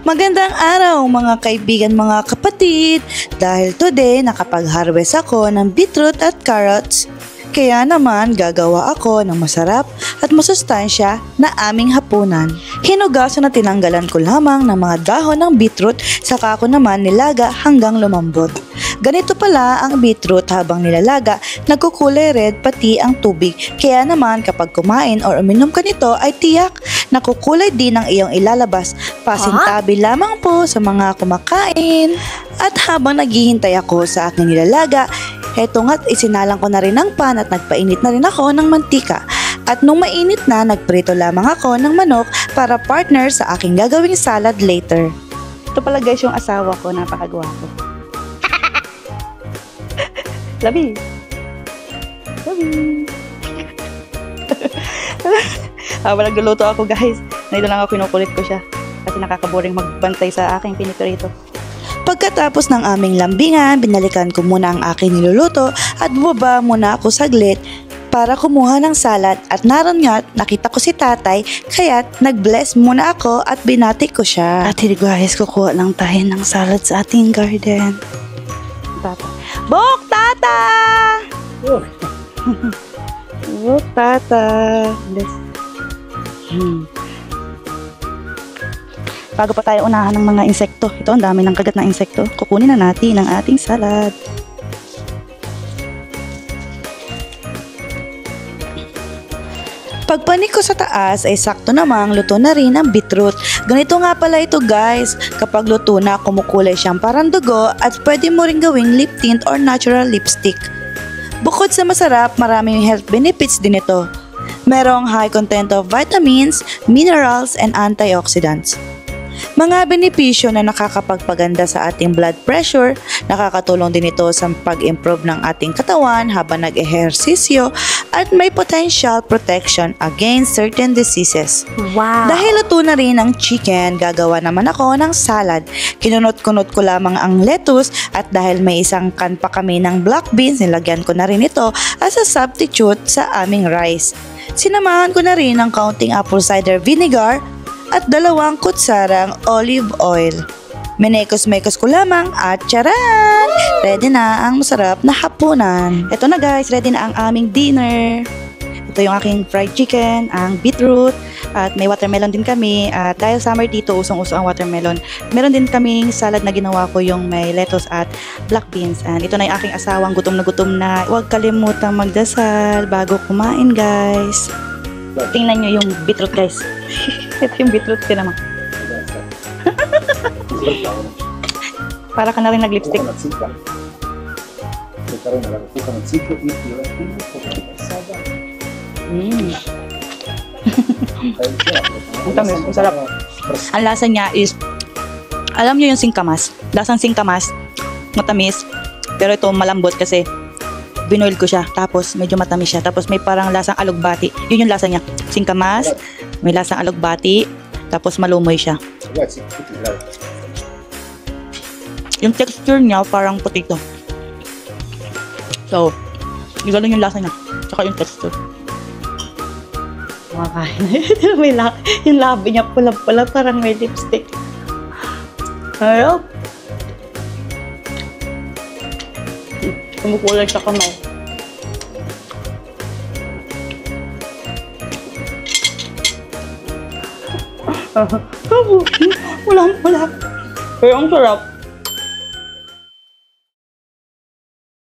Magandang araw mga kaibigan, mga kapatid! Dahil today nakapag-harvest ako ng beetroot at carrots. Kaya naman gagawa ako ng masarap at masustansya na aming hapunan. Hinugasan at tinanggalan ko lamang ng mga dahon ng beetroot, saka ko naman nilaga hanggang lumambot. Ganito pala ang beetroot, habang nilalaga, nagkukulay red pati ang tubig. Kaya naman kapag kumain or uminom ka nito ay tiyak nakukulay din ang iyong ilalabas. Pasintabi lamang po sa mga kumakain. At habang naghihintay ako sa aking nilalaga, heto nga't isinalang ko na rin ang pan at nagpainit na rin ako ng mantika. At nung mainit na, nagprito lamang ako ng manok para partner sa aking gagawing salad later. Ito pala guys yung asawa ko, napakagwapo. Labi! Labi! Habang nagluluto ako guys, nandito lang ako, kinukulit ko siya kasi nakakaboring magbantay sa aking piniprito. Pagkatapos ng aming lambingan, binalikan ko muna ang aking niluluto at bumaba muna ako saglit para kumuha ng salad, at naroon nga nakita ko si tatay kaya nag-bless muna ako at binati ko siya. At hindi guys, kukuha lang tayo ng salad sa ating garden. Tata. Bok, tata! Bok, tata! Bless. Bago pa tayo unahan ng mga insekto, ito ang dami ng kagat na insekto, kukunin na natin ang ating salad. Pagpanik ko sa taas ay sakto namang luto na rin ang beetroot. Ganito nga pala ito guys, kapag luto na kumukulay siyang parang dugo at pwede mo rin gawing lip tint or natural lipstick. Bukod sa masarap, maraming health benefits din ito. Merong high content of vitamins, minerals, and antioxidants. Mga benepisyo na nakakapagpaganda sa ating blood pressure, nakakatulong din ito sa pag-improve ng ating katawan habang nag-ehersisyo, at may potential protection against certain diseases. Wow! Dahil luto na rin ang chicken, gagawa naman ako ng salad. Kinunot-kunot ko lamang ang lettuce, at dahil may isang can pa kami ng black beans, nilagyan ko na rin ito as a substitute sa aming rice. Sinamahan ko na rin ng kaunting apple cider vinegar at 2 kutsarang olive oil. Minekos-mekos ko lamang at charan! Ready na ang masarap na hapunan. Ito na guys, ready na ang aming dinner. Ito yung aking fried chicken, ang beetroot, at may watermelon din kami. At dahil summer dito, usong-uso ang watermelon, meron din kaming salad na ginawa ko, yung may lettuce at black beans. And ito na yung aking asawang gutom na. Huwag kalimutang magdasal bago kumain guys. Tingnan nyo yung beetroot guys. Ito yung beetroot din naman. Para ka na rin nag-lipstick. Ang tamis, ang sarap. Ang lasa niya is, alam nyo yung singkamas. Lasang singkamas, matamis. Pero ito malambot kasi binoil ko siya, tapos medyo matamis siya, tapos may parang lasang alugbati. Yun yung lasa niya, singkamas, may lasang alugbati, tapos malumoy siya. Yung texture niya parang potato. So, yung ganun yung lasa niya, saka yung texture. Kumakain na may yung labi niya pula-pula, parang may lipstick. Ayop! Kumukulay sa kamay. Wala. Pero ang sarap.